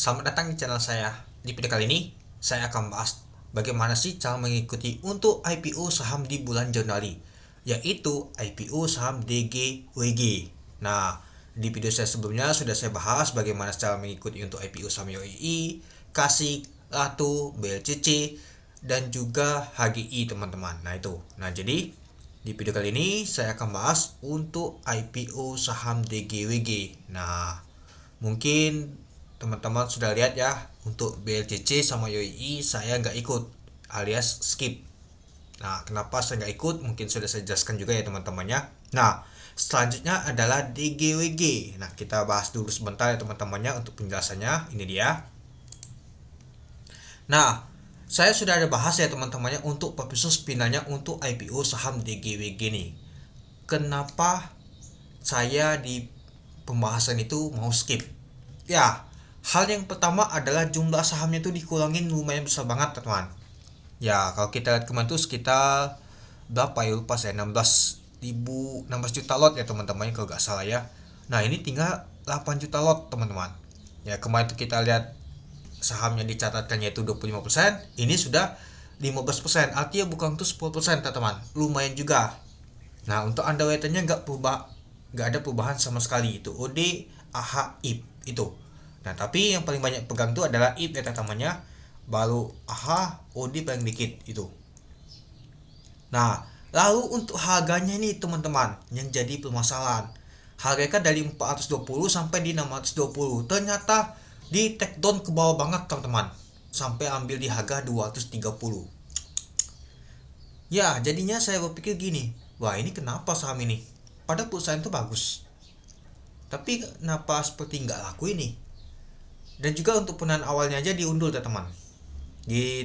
Selamat datang di channel saya. Di video kali ini, saya akan bahas bagaimana sih cara mengikuti untuk IPO saham di bulan Januari, yaitu IPO saham DGWG. Nah, di video saya sebelumnya sudah saya bahas bagaimana cara mengikuti untuk IPO saham YOI, KASIK, Ratu, BLCC, dan juga HGI teman-teman. Nah itu. Nah jadi di video kali ini saya akan bahas untuk IPO saham DGWG. Nah, mungkin teman-teman sudah lihat ya, untuk BLCC sama YOI saya nggak ikut alias skip. Nah, kenapa saya nggak ikut? Mungkin sudah saya jelaskan juga ya teman-temannya. Nah, selanjutnya adalah DGWG. Nah, kita bahas dulu sebentar ya teman-temannya untuk penjelasannya. Ini dia. Nah, saya sudah ada bahas ya teman-temannya untuk purpose pinanya untuk IPO saham DGWG nih. Kenapa saya di pembahasan itu mau skip? Ya, hal yang pertama adalah jumlah sahamnya itu dikurangin lumayan besar banget teman. Ya, kalau kita lihat kemarin tuh sekitar berapa ya, lupa saya, 16 juta lot ya teman-teman kalau nggak salah ya. Nah, ini tinggal 8 juta lot teman-teman. Ya, kemarin tuh kita lihat sahamnya dicatatkan yaitu 25%, ini sudah 15%, artinya bukan tuh 10% teman-teman. Lumayan juga. Nah, untuk underwriternya nggak ada perubahan sama sekali, itu OD, AH, IP itu. Nah, tapi yang paling banyak pegang itu adalah IP ya teman-temannya, baru AH, OD paling dikit itu. Nah, lalu untuk harganya nih teman-teman yang jadi permasalahan. Harganya kan dari 420 sampai di 620. Ternyata di take down ke bawah banget teman-teman. Sampai ambil di harga 230. Ya, jadinya saya berpikir gini, wah ini kenapa saham ini? Pada perusahaan itu bagus. Tapi kenapa seperti nggak laku ini? Dan juga untuk penahan awalnya aja diundur teman-teman. Di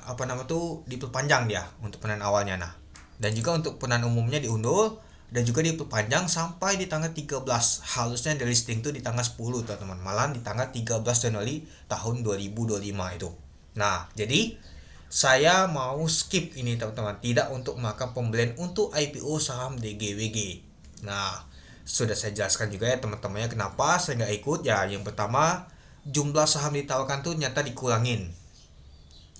apa nama tuh diperpanjang dia untuk penahan awalnya. Nah, dan juga untuk penahan umumnya diundur dan juga diperpanjang sampai di tanggal 13. Harusnya dari listing tuh di tanggal 10 teman-teman, malah di tanggal 13 Januari tahun 2025 itu. Nah, jadi saya mau skip ini teman-teman, tidak untuk melakukan pembelian untuk IPO saham DGWG. Nah, sudah saya jelaskan juga ya teman-temannya kenapa saya nggak ikut. Ya, yang pertama, jumlah saham ditawarkan tuh nyata dikurangin.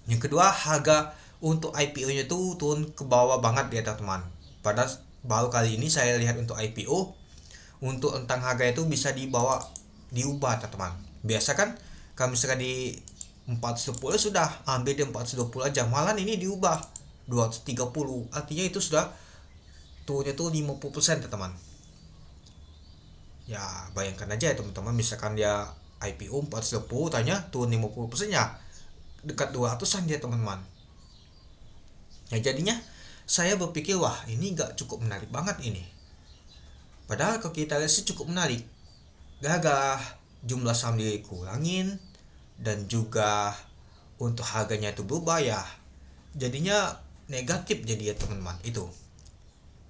Yang kedua, harga untuk IPO-nya tuh turun ke bawah banget ya teman-teman. Padahal baru kali ini saya lihat untuk IPO, untuk tentang harga itu bisa diubah teman-teman. Biasa kan kalau misalkan di 410 sudah ambil di 420 aja, malah ini diubah 230. Artinya itu sudah turunnya tuh 50% teman-teman. Ya, bayangkan aja ya teman-teman, misalkan dia IPO 420 tanya turun 50% ya dekat 200-an dia teman-teman. Ya jadinya saya berpikir wah ini nggak cukup menarik banget ini. Padahal kalau kita lihat sih cukup menarik. Gagal jumlah saham dikurangin dan juga untuk harganya itu berubah ya. Jadinya negatif jadi ya teman-teman itu.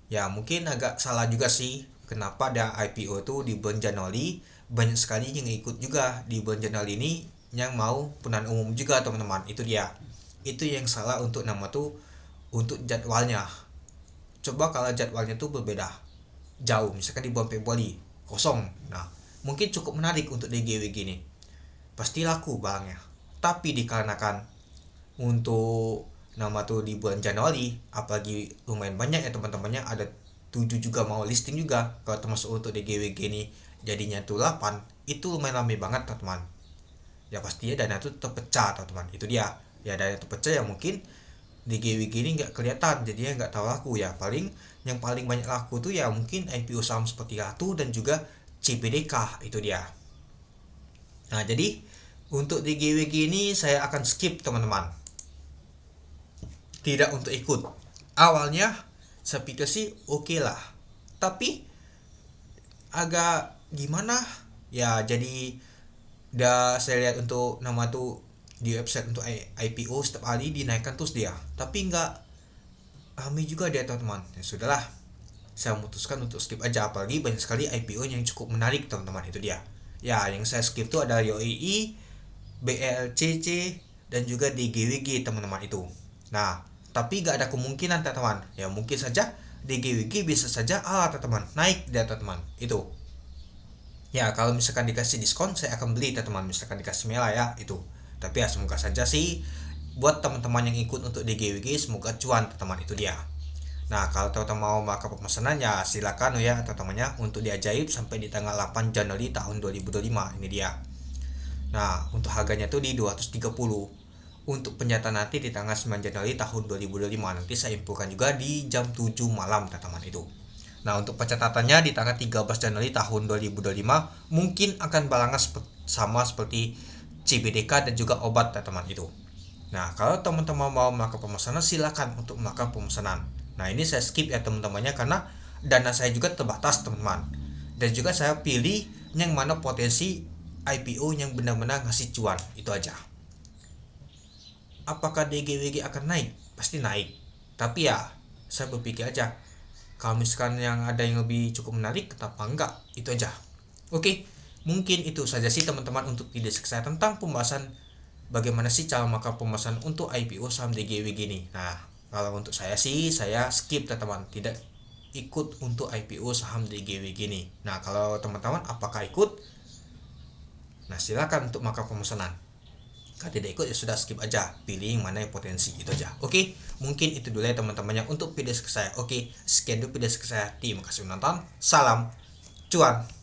Ya mungkin agak salah juga sih kenapa ada IPO itu di bulan Januari, banyak sekali yang ikut juga di bulan Januari ini yang mau penahan umum juga teman-teman. Itu dia. Itu yang salah untuk nama tuh untuk jadwalnya. Coba kalau jadwalnya tuh berbeda jauh, misalkan di bulan Februari kosong. Nah, mungkin cukup menarik untuk DGW gini. Pasti laku barangnya. Tapi dikarenakan untuk nama tuh di bulan Januari, apalagi lumayan banyak ya teman-temannya, ada 7 juga mau listing juga. Kalau termasuk untuk DGWG ini jadinya tuh 8, itu lumayan ramai banget teman-teman. Ya pastinya dana tuh terpecah teman-teman. Itu dia. Ya dana terpecah ya mungkin DGWG ini nggak kelihatan, jadinya nggak tahu laku ya. Paling yang paling banyak laku tuh ya mungkin IPO saham seperti Ratu dan juga CPDK, itu dia. Nah jadi untuk DGWG ini saya akan skip teman-teman, tidak untuk ikut. Awalnya saya pikir sih oke lah, tapi agak gimana ya, jadi saya lihat untuk nama tuh di website untuk IPO setiap hari dinaikkan terus dia, tapi nggak rame juga dia teman-teman. Ya sudahlah, saya memutuskan untuk skip aja, apalagi banyak sekali IPO yang cukup menarik teman-teman. Itu dia. Ya yang saya skip tuh ada YOI, BLCC, dan juga DGWG teman-teman itu. Nah, tapi gak ada kemungkinan teman-teman. Ya mungkin saja DGWG bisa saja teman-teman naik dia teman-teman. Itu. Ya kalau misalkan dikasih diskon saya akan beli teman-teman, misalkan dikasih mela ya itu. Tapi ya semoga saja sih buat teman-teman yang ikut untuk DGWG semoga cuan teman-teman, itu dia. Nah kalau teman-teman mau melakukan pemesanan ya silakan ya teman-temannya untuk di ajaib sampai di tanggal 8 Januari tahun 2025 ini dia. Nah untuk harganya tuh di 230. Untuk penyataan nanti di tanggal 9 Januari tahun 2025, nanti saya infokan juga di jam 7 malam teman-teman itu. Nah untuk pencatatannya di tanggal 13 Januari tahun 2025 mungkin akan barengan sama seperti CBDK dan juga obat teman-teman itu. Nah kalau teman-teman mau melakukan pemesanan silakan untuk melakukan pemesanan. Nah ini saya skip ya teman-temannya karena dana saya juga terbatas teman-teman. Dan juga saya pilih yang mana potensi IPO yang benar-benar ngasih cuan, itu aja. Apakah DGWG akan naik? Pasti naik. Tapi ya saya berpikir aja, kalau misalkan yang ada yang lebih cukup menarik kenapa enggak, itu aja. Oke, mungkin itu saja sih teman-teman untuk video saya tentang pembahasan bagaimana sih cara melakukan pembahasan untuk IPO saham DGWG ini. Nah kalau untuk saya sih saya skip teman-teman, tidak ikut untuk IPO saham DGWG ini. Nah kalau teman-teman apakah ikut? Nah silakan untuk melakukan pemesanan. Kalau tidak ikut ya sudah skip aja, pilih yang mana yang potensi, itu aja. Oke, mungkin itu dulu ya teman-temannya untuk video saya. Oke, sekian dulu video saya. Terima kasih menonton. Salam cuan.